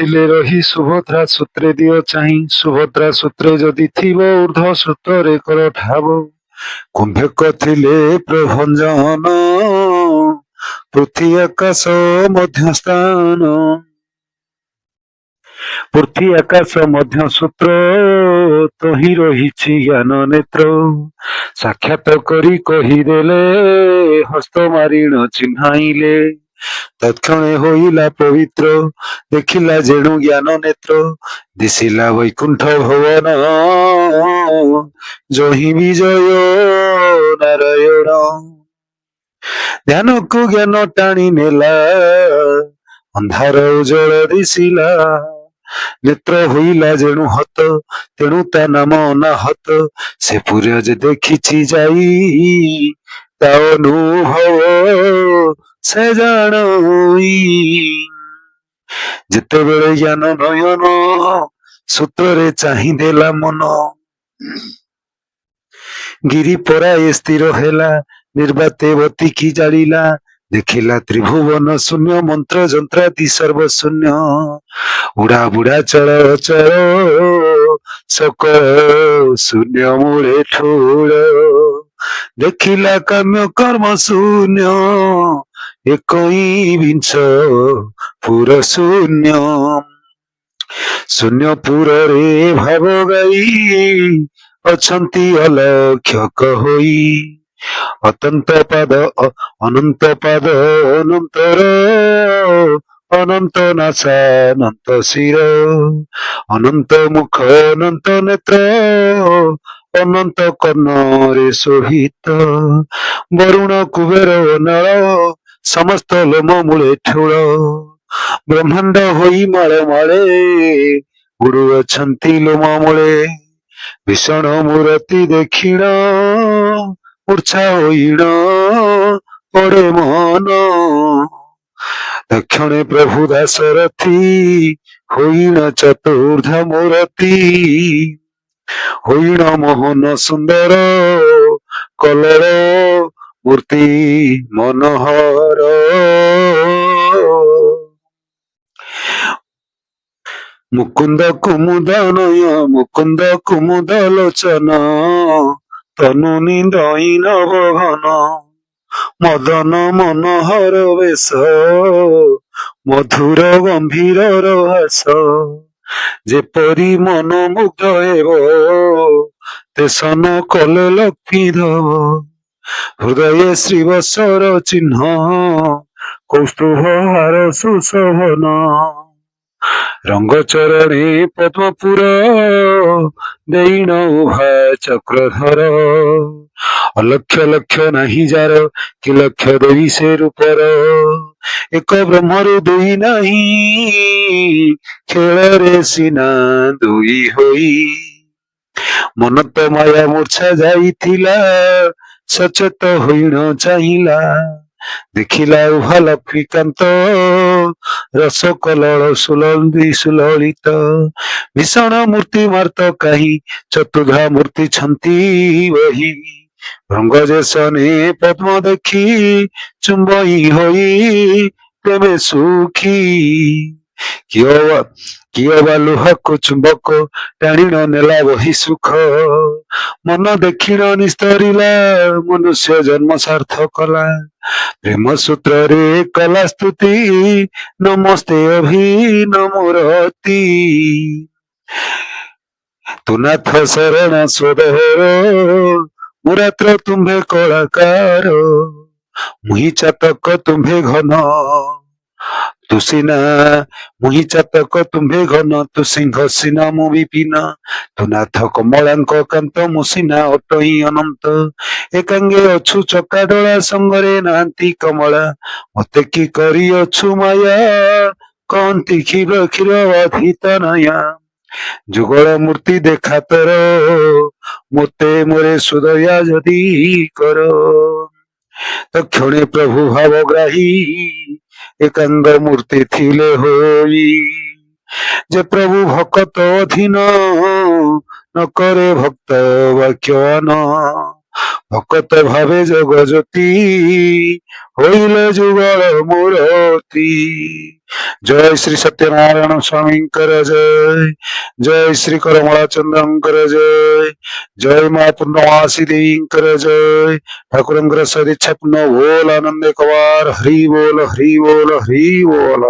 ଥିଲେ ରହି ସୁଭଦ୍ରା ସୂତ୍ରେ ଦିଅ ଚାହିଁ ସୁଭଦ୍ରା ସୂତ୍ରେ ଯଦି ଥିବ ଊର୍ଦ୍ଧ୍ୱ ସୂତ୍ରରେ କର ଠାବ କୁମ୍ଭେକ ଥିଲେ ପ୍ରଭଞ୍ଜନ ପୃଥ୍ୱୀ ଆକାଶ ମଧ୍ୟ ସ୍ଥାନ ପୃଥ୍ୱୀ ଆକାଶ ମଧ୍ୟ ସୂତ୍ର ତହିଁ ରହିଛି ଜ୍ଞାନ ନେତ୍ର ସାକ୍ଷାତ କରି କହିଦେଲେ ହସ୍ତ ମାରିଣ ଚିହ୍ନାଇଲେ ତତ୍କ୍ଷଣେ ହୋଇଲା ପବିତ୍ର ଦେଖିଲା ଯେଣୁ ଜ୍ଞାନ ନେତ୍ର ଦିଶିଲା ବୈକୁଣ୍ଠ ଭବନ ଜହି ବିଜୟ ନାରାୟଣ ଧ୍ୟାନକୁ ଜ୍ଞାନ ଟାଣି ନେଲା ଅନ୍ଧାର ଉଜ୍ଜଳ ଦିଶିଲା ନେତ୍ର ହୋଇଲା ଯେଣୁ ହତ ତେଣୁ ତା ନାମ ଅନାହତ ସେ ପୁର ଯେ ଦେଖିଛି ଯାଇ ତା ଅନୁଭବ ସେ ଜାଣଇ ଯେତେବେଳେ ଜ୍ଞାନ ନୟନ ସୂତ୍ରରେ ଚାହିଁ ଦେଲା ମନ ଗିରି ପରାଏ ସ୍ଥିର ହେଲା ନିର୍ବାତେ ବତିକି ଜାଳିଲା ଦେଖିଲା ତ୍ରିଭୁବନ ଶୂନ୍ୟ ମନ୍ତ୍ର ଯନ୍ତ୍ରାଦି ସର୍ବଶୂନ୍ୟ ଉଡା ବୁଡା ଚଳ ଚଳ ସକଳ ଶୂନ୍ୟ ମୂଳେ ଠୁଳ ଦେଖିଲା କାମ୍ୟ କର୍ମ ଶୂନ୍ୟ ଏକବିଂଶ ପୁର ଶୂନ୍ୟ ଶୂନ୍ୟ ପୁରରେ ଭାବ ଗାଇ ଅଛନ୍ତି ଅଲକ୍ଷକ ହୋଇ ଅତନ୍ତ ପାଦ ଅନନ୍ତ ପାଦ ଅନନ୍ତର ଅନନ୍ତ ନାସା ଅନନ୍ତ ଶିର ଅନନ୍ତ ମୁଖ ଅନନ୍ତ ନେତ୍ର ଅନନ୍ତ କର୍ଣ୍ଣରେ ଶୋଭିତ ବରୁଣ କୁବେର ନଳ ସମସ୍ତ ଲୋମ ମୂଳେ ଠୁଳ ବ୍ରହ୍ମାଣ୍ଡ ହୋଇ ମାଳେ ମାଳେ ଗୁରୁ ଅଛନ୍ତି ଲୋମ ମୂଳେ ଭୀଷଣ ମୂରତି ଦେଖିଣ ମୂର୍ଚ୍ଛା ହୋଇଣ ପଡେ ମନ ଦକ୍ଷିଣେ ପ୍ରଭୁ ଦାସରଥୀ ହୋଇଣ ଚତୁର୍ଦ୍ଧା ମୂରତି ହୋଇଣ ମୋହନ ସୁନ୍ଦର କଲର ମୂର୍ତ୍ତି ମନୋହର ମୁକୁନ୍ଦ କୁମୁଦ ନୟ ମୁକୁନ୍ଦ କୁମୁଦ ଲୋଚନ ତନୁ ନିନ୍ଦଇନ ଭଗନ ମଦନ ମନୋହର ବେଶ ମଧୁର ଗମ୍ଭୀର ରହସ ଯେପରି ମନ ମୁଗ୍ଧ ହେବ ତେସନ କଲେ ଲକ୍ଷ୍ମୀ ଧବ ହୃଦୟ ଶ୍ରୀବତ୍ସର ଚିହ୍ନ କୌସ୍ତୁଭ ହାର ସୁଶୋଭନ ରଙ୍ଗଚରଣୀ ପଦ୍ମପୁର ଦେଇଣ ଉଭା ଚକ୍ରଧର ଅଲକ୍ଷ ଲକ୍ଷ ନାହିଁ ଯାର କି ଲକ୍ଷ ଦେଇ ସେ ରୂପର ଏକ ବ୍ରହ୍ମରୁ ଦୁଇ ନାହିଁ ଖେଳରେ ସିନା ଦୁଇ ହୋଇ ମନ ତ ମାୟା ମୂର୍ଚ୍ଛା ଯାଇଥିଲା ସଚେତ ହୋଇଣ ଚାହିଁଲା ଦେଖିଲା ଉଭା ଲକ୍ଷ୍ମୀକାନ୍ତ ରସ କଲଳ ସୁଲଳିତ ଭୀଷଣ ମୂର୍ତ୍ତି ମାର୍ତ କାହିଁ ଚତୁର୍ଦ୍ଧା ମୂର୍ତ୍ତି ଛନ୍ତି ବହି ଭୃଙ୍ଗଜେସନେ ପଦ୍ମ ଦେଖି ଚୁମ୍ବଇ ହୋଇ ପ୍ରେମେ ସୁଖୀ କିଅ ବା ଲୁହକୁ ଚୁମ୍ବକ ଟାଣିଣ ନେଲା ବହି ସୁଖ ମନ ଦେଖିଣ ନିସ୍ତରିଲା ମନୁଷ୍ୟ ଜନ୍ମ ସାର୍ଥ କଲା ପ୍ରେମ ସୂତ୍ରରେ କଲା ସ୍ତୁତି ନମସ୍ତେ ଅଭିନମରତି ତୁନାଥ ଶରଣ ସ୍ୱଦର ମୁରାତ୍ର ତୁମ୍ଭେ କଳାକାର ମୁହିଁ ଚାତକ ତୁମ୍ଭେ ଘନ ତୁ ସିନା ମୁହିଁ ଚାତକ ତୁମ୍ଭେ ଘନ ତୁ ସିଂହ ସିନା ମୁଁ ବିପିନ ତୁ ନାଥ କମଳାଙ୍କ କାନ୍ତ ମୁଁ ସିନା ଅଟଇ ଅନନ୍ତ ଏକାଙ୍ଗେ ଅଛୁ ଚକାଡୋଳା ସଙ୍ଗରେ ନାହାନ୍ତି କମଳା ମତେ କି କରିଅଛୁ ମାୟା କହନ୍ତି କ୍ଷୀର କ୍ଷୀର ବାଧିତା ନୟା ଯୁଗଳ ମୂର୍ତ୍ତି ଦେଖା ତୋର ମୋତେ ମୋରେ ସୁଦୟା ଯଦି କର ତକ୍ଷଣେ ପ୍ରଭୁ ଭାବଗ୍ରାହୀ ଏକାଙ୍ଗ ମୂର୍ତ୍ତି ଥିଲେ ହୋଇ ଯେ ପ୍ରଭୁ ଭକତ ଅଧୀନ ନ କରେ ଭକ୍ତ ବାକ୍ୟବାନ ভকত ভাবে জগজ্যোতি হইল যুগল মূরতি। জয় শ্রী সত্যনারায়ণ স্বামীঙ্কর জয়, জয় শ্রী করমলা চন্দ্রঙ্কর জয়, জয় মা পূর্ণমাসী দেবীঙ্কর জয়। ঠাকুরঙ্কর সদিচ্ছা পূর্ণ बोल आनंद कवार हरि बोल हरि बोल हरि बोल।